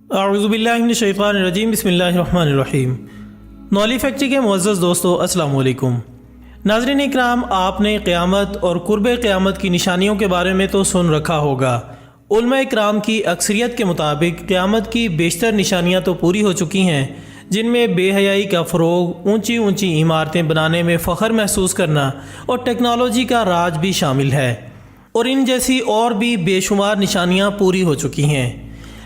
اعوذ باللہ من الشیطان الرجیم، بسم اللہ الرحمن الرحیم۔ نولی فیکٹری کے معزز دوستو، السلام علیکم۔ ناظرین اکرام، آپ نے قیامت اور قرب قیامت کی نشانیوں کے بارے میں تو سن رکھا ہوگا۔ علماء اکرام کی اکثریت کے مطابق قیامت کی بیشتر نشانیاں تو پوری ہو چکی ہیں، جن میں بے حیائی کا فروغ، اونچی اونچی عمارتیں بنانے میں فخر محسوس کرنا اور ٹیکنالوجی کا راج بھی شامل ہے، اور ان جیسی اور بھی بے شمار نشانیاں پوری ہو چکی ہیں۔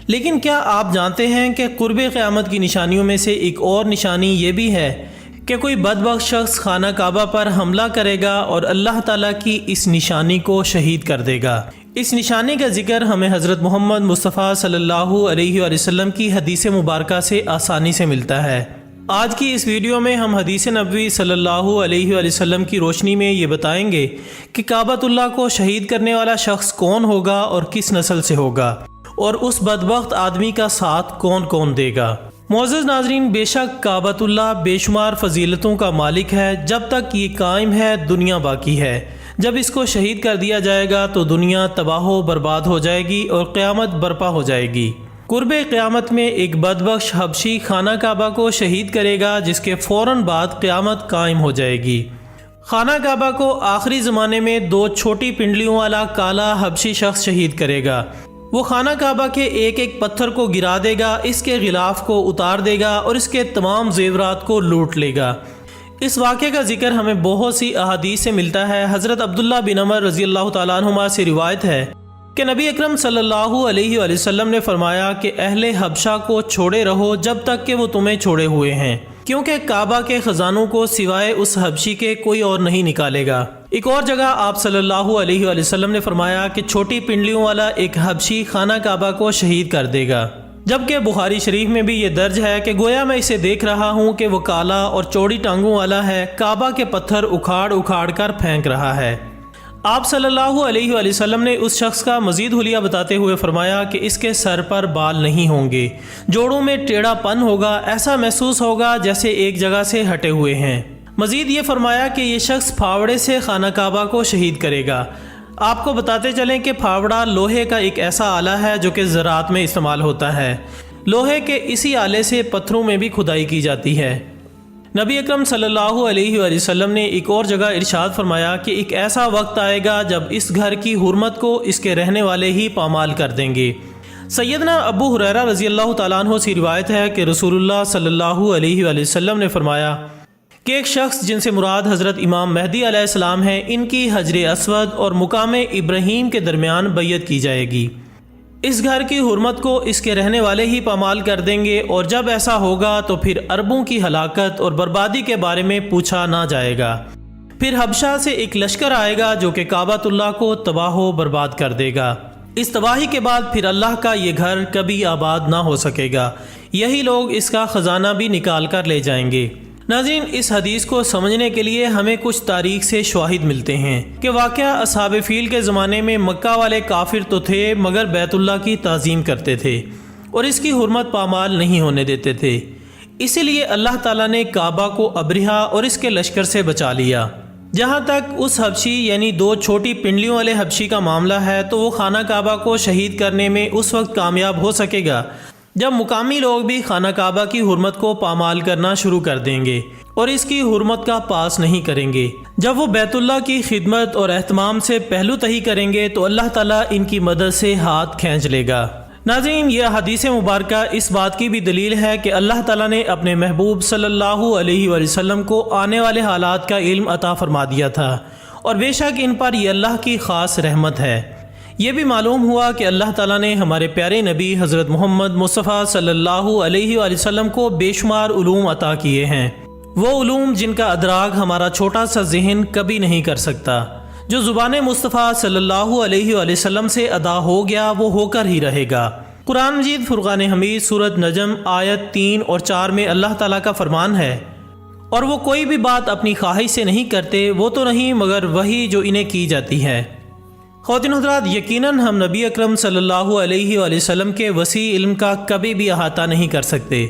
لیکن کیا آپ جانتے ہیں کہ قرب قیامت کی نشانیوں میں سے ایک اور نشانی یہ بھی ہے کہ کوئی بدبخت شخص خانہ کعبہ پر حملہ کرے گا اور اللہ تعالیٰ کی اس نشانی کو شہید کر دے گا۔ اس نشانی کا ذکر ہمیں حضرت محمد مصطفیٰ صلی اللہ علیہ وآلہ وسلم کی حدیث مبارکہ سے آسانی سے ملتا ہے۔ آج کی اس ویڈیو میں ہم حدیث نبوی صلی اللہ علیہ وآلہ وسلم کی روشنی میں یہ بتائیں گے کہ کعبۃ اللہ کو شہید کرنے والا شخص کون ہوگا اور کس نسل سے ہوگا، اور اس بدبخت آدمی کا ساتھ کون کون دے گا۔ معزز ناظرین، بے شک کعبۃ اللہ بے شمار فضیلتوں کا مالک ہے۔ جب تک یہ قائم ہے دنیا باقی ہے۔ جب اس کو شہید کر دیا جائے گا تو دنیا تباہ و برباد ہو جائے گی اور قیامت برپا ہو جائے گی۔ قرب قیامت میں ایک بدبخش حبشی خانہ کعبہ کو شہید کرے گا، جس کے فوراً بعد قیامت قائم ہو جائے گی۔ خانہ کعبہ کو آخری زمانے میں 2 چھوٹی پنڈلیوں والا کالا حبشی شخص شہید کرے گا۔ وہ خانہ کعبہ کے ایک ایک پتھر کو گرا دے گا، اس کے غلاف کو اتار دے گا اور اس کے تمام زیورات کو لوٹ لے گا۔ اس واقعے کا ذکر ہمیں بہت سی احادیث سے ملتا ہے۔ حضرت عبداللہ بن عمر رضی اللہ تعالیٰ عنہما سے روایت ہے کہ نبی اکرم صلی اللہ علیہ وآلہ وسلم نے فرمایا کہ اہل حبشہ کو چھوڑے رہو جب تک کہ وہ تمہیں چھوڑے ہوئے ہیں، کیونکہ کعبہ کے خزانوں کو سوائے اس حبشی کے کوئی اور نہیں نکالے گا۔ ایک اور جگہ آپ صلی اللہ علیہ وآلہ وسلم نے فرمایا کہ چھوٹی پنڈلیوں والا ایک حبشی خانہ کعبہ کو شہید کر دے گا، جبکہ بخاری شریف میں بھی یہ درج ہے کہ گویا میں اسے دیکھ رہا ہوں کہ وہ کالا اور چوڑی ٹانگوں والا ہے، کعبہ کے پتھر اکھاڑ اکھاڑ کر پھینک رہا ہے۔ آپ صلی اللہ علیہ وآلہ وسلم نے اس شخص کا مزید حلیہ بتاتے ہوئے فرمایا کہ اس کے سر پر بال نہیں ہوں گے، جوڑوں میں ٹیڑھا پن ہوگا، ایسا محسوس ہوگا جیسے ایک جگہ سے ہٹے ہوئے ہیں۔ مزید یہ فرمایا کہ یہ شخص پھاوڑے سے خانہ کعبہ کو شہید کرے گا۔ آپ کو بتاتے چلیں کہ پھاوڑا لوہے کا ایک ایسا آلہ ہے جو کہ زراعت میں استعمال ہوتا ہے۔ لوہے کے اسی آلے سے پتھروں میں بھی کھدائی کی جاتی ہے۔ نبی اکرم صلی اللہ علیہ وآلہ وسلم نے ایک اور جگہ ارشاد فرمایا کہ ایک ایسا وقت آئے گا جب اس گھر کی حرمت کو اس کے رہنے والے ہی پامال کر دیں گے۔ سیدنا ابو ہریرہ رضی اللہ تعالیٰ عنہ سے روایت ہے کہ رسول اللہ صلی اللہ علیہ وآلہ وسلم نے فرمایا کہ ایک شخص جن سے مراد حضرت امام مہدی علیہ السلام ہیں، ان کی حجر اسود اور مقام ابراہیم کے درمیان بیعت کی جائے گی۔ اس گھر کی حرمت کو اس کے رہنے والے ہی پامال کر دیں گے، اور جب ایسا ہوگا تو پھر عربوں کی ہلاکت اور بربادی کے بارے میں پوچھا نہ جائے گا۔ پھر حبشہ سے ایک لشکر آئے گا جو کہ کعبۃ اللہ کو تباہ و برباد کر دے گا۔ اس تباہی کے بعد پھر اللہ کا یہ گھر کبھی آباد نہ ہو سکے گا، یہی لوگ اس کا خزانہ بھی نکال کر لے جائیں گے۔ ناظرین، اس حدیث کو سمجھنے کے لیے ہمیں کچھ تاریخ سے شواہد ملتے ہیں کہ واقعہ اصحاب فیل کے زمانے میں مکہ والے کافر تو تھے مگر بیت اللہ کی تعظیم کرتے تھے اور اس کی حرمت پامال نہیں ہونے دیتے تھے۔ اسی لیے اللہ تعالیٰ نے کعبہ کو ابرہہ اور اس کے لشکر سے بچا لیا۔ جہاں تک اس حبشی یعنی 2 چھوٹی پنڈلیوں والے حبشی کا معاملہ ہے تو وہ خانہ کعبہ کو شہید کرنے میں اس وقت کامیاب ہو سکے گا جب مقامی لوگ بھی خانہ کعبہ کی حرمت کو پامال کرنا شروع کر دیں گے اور اس کی حرمت کا پاس نہیں کریں گے۔ جب وہ بیت اللہ کی خدمت اور اہتمام سے پہلو تہی کریں گے تو اللہ تعالیٰ ان کی مدد سے ہاتھ کھینچ لے گا۔ ناظرین، یہ حدیث مبارکہ اس بات کی بھی دلیل ہے کہ اللہ تعالیٰ نے اپنے محبوب صلی اللہ علیہ وآلہ وسلم کو آنے والے حالات کا علم عطا فرما دیا تھا، اور بے شک ان پر یہ اللہ کی خاص رحمت ہے۔ یہ بھی معلوم ہوا کہ اللہ تعالیٰ نے ہمارے پیارے نبی حضرت محمد مصطفیٰ صلی اللہ علیہ وآلہ وسلم کو بے شمار علوم عطا کیے ہیں، وہ علوم جن کا ادراک ہمارا چھوٹا سا ذہن کبھی نہیں کر سکتا۔ جو زبان مصطفیٰ صلی اللہ علیہ وآلہ وسلم سے ادا ہو گیا وہ ہو کر ہی رہے گا۔ قرآن مجید فرقان حمید سورۃ نجم آیت 3 اور 4 میں اللہ تعالیٰ کا فرمان ہے، اور وہ کوئی بھی بات اپنی خواہش سے نہیں کرتے، وہ تو نہیں مگر وہی جو انہیں کی جاتی ہے۔ خواتین حضرات، یقیناً ہم نبی اکرم صلی اللہ علیہ وآلہ وسلم کے وسیع علم کا کبھی بھی احاطہ نہیں کر سکتے،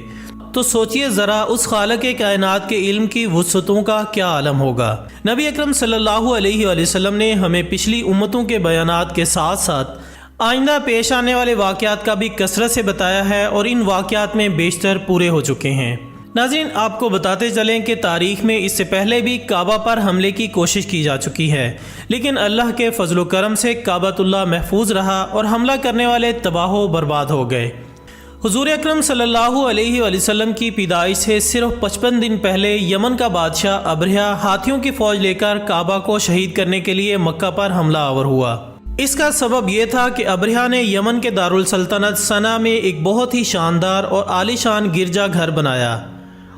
تو سوچئے ذرا اس خالق کائنات کے علم کی وسعتوں کا کیا عالم ہوگا۔ نبی اکرم صلی اللہ علیہ وآلہ وسلم نے ہمیں پچھلی امتوں کے بیانات کے ساتھ ساتھ آئندہ پیش آنے والے واقعات کا بھی کثرت سے بتایا ہے اور ان واقعات میں بیشتر پورے ہو چکے ہیں۔ ناظرین، آپ کو بتاتے چلیں کہ تاریخ میں اس سے پہلے بھی کعبہ پر حملے کی کوشش کی جا چکی ہے، لیکن اللہ کے فضل و کرم سے کعبۃ اللہ محفوظ رہا اور حملہ کرنے والے تباہ و برباد ہو گئے۔ حضور اکرم صلی اللہ علیہ وآلہ وسلم کی پیدائش سے صرف 55 دن پہلے یمن کا بادشاہ ابرہہ ہاتھیوں کی فوج لے کر کعبہ کو شہید کرنے کے لیے مکہ پر حملہ آور ہوا۔ اس کا سبب یہ تھا کہ ابرہہ نے یمن کے دارالسلطنت صنعا میں ایک بہت ہی شاندار اور عالی شان گرجا گھر بنایا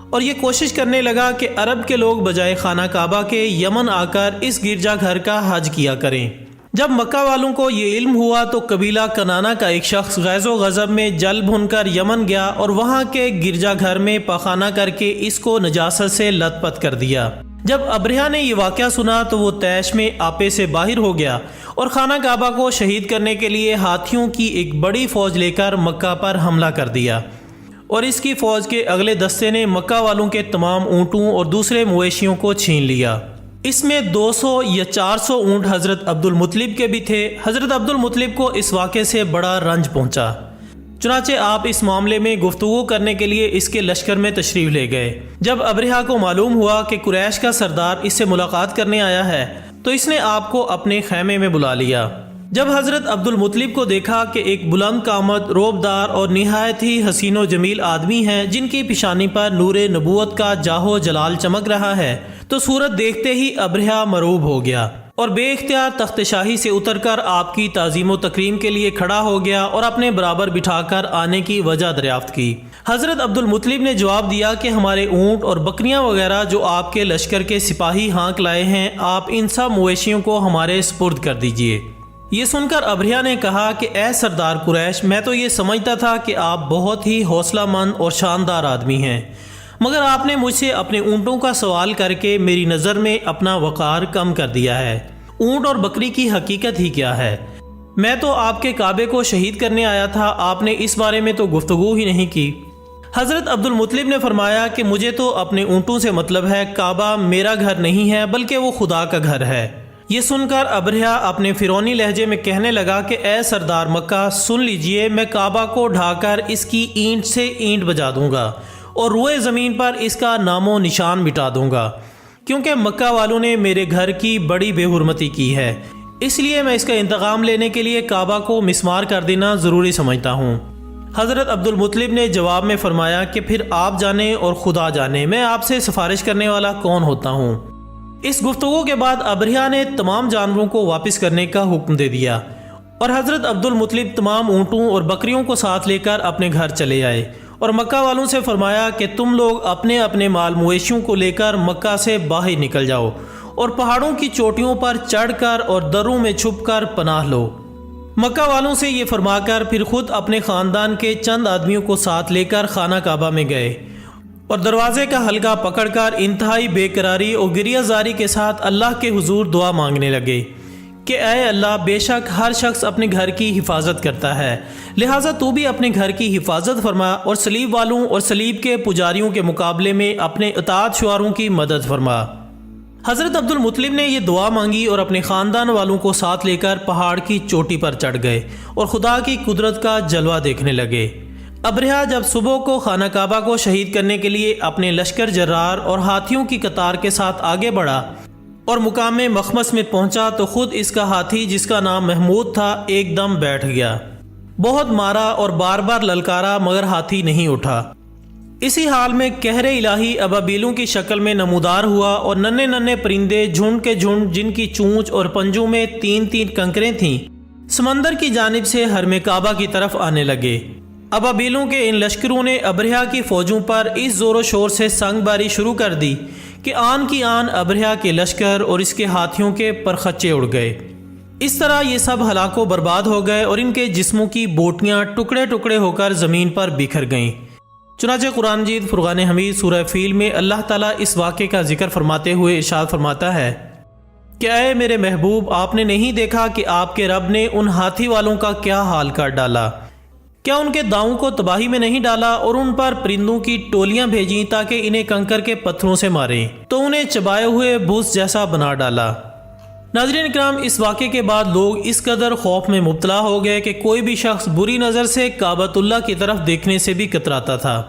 اور یہ کوشش کرنے لگا کہ عرب کے لوگ بجائے خانہ کعبہ کے یمن آ کر اس گرجا گھر کا حج کیا کریں۔ جب مکہ والوں کو یہ علم ہوا تو قبیلہ کنانا کا ایک شخص غیظ و غضب میں جل بھن کر یمن گیا اور وہاں کے گرجا گھر میں پاخانہ کر کے اس کو نجاست سے لت پت کر دیا۔ جب ابرہہ نے یہ واقعہ سنا تو وہ طیش میں آپے سے باہر ہو گیا اور خانہ کعبہ کو شہید کرنے کے لیے ہاتھیوں کی ایک بڑی فوج لے کر مکہ پر حملہ کر دیا، اور اس کی فوج کے اگلے دستے نے مکہ والوں کے تمام اونٹوں اور دوسرے مویشیوں کو چھین لیا۔ اس میں 200 یا 400 اونٹ حضرت عبد المطلب کے بھی تھے۔ حضرت عبد المطلب کو اس واقعے سے بڑا رنج پہنچا، چنانچہ آپ اس معاملے میں گفتگو کرنے کے لیے اس کے لشکر میں تشریف لے گئے۔ جب ابرہہ کو معلوم ہوا کہ قریش کا سردار اس سے ملاقات کرنے آیا ہے تو اس نے آپ کو اپنے خیمے میں بلا لیا۔ جب حضرت عبد المطلب کو دیکھا کہ ایک بلند قامت، روبدار اور نہایت ہی حسین و جمیل آدمی ہیں جن کی پیشانی پر نور نبوت کا جاہ و جلال چمک رہا ہے، تو صورت دیکھتے ہی ابرہہ مرعوب ہو گیا اور بے اختیار تخت شاہی سے اتر کر آپ کی تعظیم و تکریم کے لیے کھڑا ہو گیا اور اپنے برابر بٹھا کر آنے کی وجہ دریافت کی۔ حضرت عبد المطلب نے جواب دیا کہ ہمارے اونٹ اور بکریاں وغیرہ جو آپ کے لشکر کے سپاہی ہانک لائے ہیں، آپ ان سب مویشیوں کو ہمارے سپرد کر دیجئے۔ یہ سن کر ابرہہ نے کہا کہ اے سردار قریش، میں تو یہ سمجھتا تھا کہ آپ بہت ہی حوصلہ مند اور شاندار آدمی ہیں، مگر آپ نے مجھ سے اپنے اونٹوں کا سوال کر کے میری نظر میں اپنا وقار کم کر دیا ہے۔ اونٹ اور بکری کی حقیقت ہی کیا ہے؟ میں تو آپ کے کعبے کو شہید کرنے آیا تھا، آپ نے اس بارے میں تو گفتگو ہی نہیں کی۔ حضرت عبد المطلب نے فرمایا کہ مجھے تو اپنے اونٹوں سے مطلب ہے، کعبہ میرا گھر نہیں ہے بلکہ وہ خدا کا گھر ہے۔ یہ سن کر ابرہہ اپنے فرعونی لہجے میں کہنے لگا کہ اے سردار مکہ، سن لیجئے، میں کعبہ کو ڈھا کر اس کی اینٹ سے اینٹ بجا دوں گا اور روئے زمین پر اس کا نام و نشان مٹا دوں گا، کیونکہ مکہ والوں نے میرے گھر کی بڑی بے حرمتی کی ہے، اس لیے میں اس کا انتقام لینے کے لیے کعبہ کو مسمار کر دینا ضروری سمجھتا ہوں۔ حضرت عبد المطلب نے جواب میں فرمایا کہ پھر آپ جانیں اور خدا جانے، میں آپ سے سفارش کرنے والا کون ہوتا ہوں۔ اس گفتگو کے بعد ابرہہ نے تمام جانوروں کو واپس کرنے کا حکم دے دیا اور حضرت عبد المطلب تمام اونٹوں اور بکریوں کو ساتھ لے کر اپنے گھر چلے آئے اور مکہ والوں سے فرمایا کہ تم لوگ اپنے اپنے مال مویشیوں کو لے کر مکہ سے باہر نکل جاؤ اور پہاڑوں کی چوٹیوں پر چڑھ کر اور دروں میں چھپ کر پناہ لو۔ مکہ والوں سے یہ فرما کر پھر خود اپنے خاندان کے چند آدمیوں کو ساتھ لے کر خانہ کعبہ میں گئے اور دروازے کا حلقہ پکڑ کر انتہائی بے قراری اور گریہ زاری کے ساتھ اللہ کے حضور دعا مانگنے لگے کہ اے اللہ، بے شک ہر شخص اپنے گھر کی حفاظت کرتا ہے، لہٰذا تو بھی اپنے گھر کی حفاظت فرما اور صلیب والوں اور صلیب کے پجاریوں کے مقابلے میں اپنے اطاعت شعاروں کی مدد فرما۔ حضرت عبد المطلب نے یہ دعا مانگی اور اپنے خاندان والوں کو ساتھ لے کر پہاڑ کی چوٹی پر چڑھ گئے اور خدا کی قدرت کا جلوہ دیکھنے لگے۔ ابرہہ جب صبح کو خانہ کعبہ کو شہید کرنے کے لیے اپنے لشکر جرار اور ہاتھیوں کی قطار کے ساتھ آگے بڑھا اور مقام مخمس میں پہنچا تو خود اس کا ہاتھی، جس کا نام محمود تھا، ایک دم بیٹھ گیا۔ بہت مارا اور بار بار للکارا مگر ہاتھی نہیں اٹھا۔ اسی حال میں قہر الہی ابابیلوں کی شکل میں نمودار ہوا اور ننھے ننھے پرندے جھنڈ کے جھنڈ، جن کی چونچ اور پنجوں میں 3 کنکریں تھیں، سمندر کی جانب سے حرم کعبہ کی طرف آنے لگے۔ ابابیلوں کے ان لشکروں نے ابرہہ کی فوجوں پر اس زور و شور سے سنگ باری شروع کر دی کہ آن کی آن ابرہہ کے لشکر اور اس کے ہاتھیوں کے پرخچے اڑ گئے۔ اس طرح یہ سب ہلاک و برباد ہو گئے اور ان کے جسموں کی بوٹیاں ٹکڑے ٹکڑے ہو کر زمین پر بکھر گئیں۔ چنانچہ قرآن مجید فرقان حمید سورہ فیل میں اللہ تعالیٰ اس واقعے کا ذکر فرماتے ہوئے ارشاد فرماتا ہے کہ اے میرے محبوب، آپ نے نہیں دیکھا کہ آپ کے رب نے ان ہاتھی والوں کا کیا حال کر ڈالا؟ کیا ان کے داؤں کو تباہی میں نہیں ڈالا اور ان پر پرندوں کی ٹولیاں بھیجیں تاکہ انہیں کنکر کے پتھروں سے ماریں، تو انہیں چبائے ہوئے بھوس جیسا بنا ڈالا۔ ناظرین اکرام، اس واقعے کے بعد لوگ اس قدر خوف میں مبتلا ہو گئے کہ کوئی بھی شخص بری نظر سے کعبۃ اللہ کی طرف دیکھنے سے بھی کتراتا تھا۔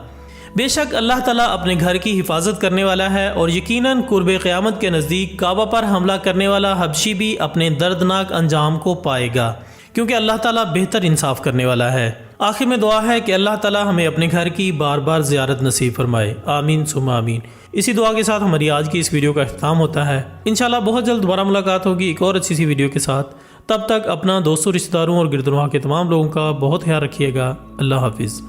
بے شک اللہ تعالیٰ اپنے گھر کی حفاظت کرنے والا ہے، اور یقیناً قرب قیامت کے نزدیک کعبہ پر حملہ کرنے والا حبشی بھی اپنے دردناک انجام کو پائے گا، کیونکہ اللہ تعالیٰ بہتر انصاف کرنے والا ہے۔ آخر میں دعا ہے کہ اللہ تعالیٰ ہمیں اپنے گھر کی بار بار زیارت نصیب فرمائے، آمین ثم آمین۔ اسی دعا کے ساتھ ہماری آج کی اس ویڈیو کا اختتام ہوتا ہے۔ انشاءاللہ بہت جلد دوبارہ ملاقات ہوگی ایک اور اچھی سی ویڈیو کے ساتھ۔ تب تک اپنا دوستوں، رشتہ داروں اور گرد و نواح کے تمام لوگوں کا بہت خیال رکھیے گا۔ اللہ حافظ۔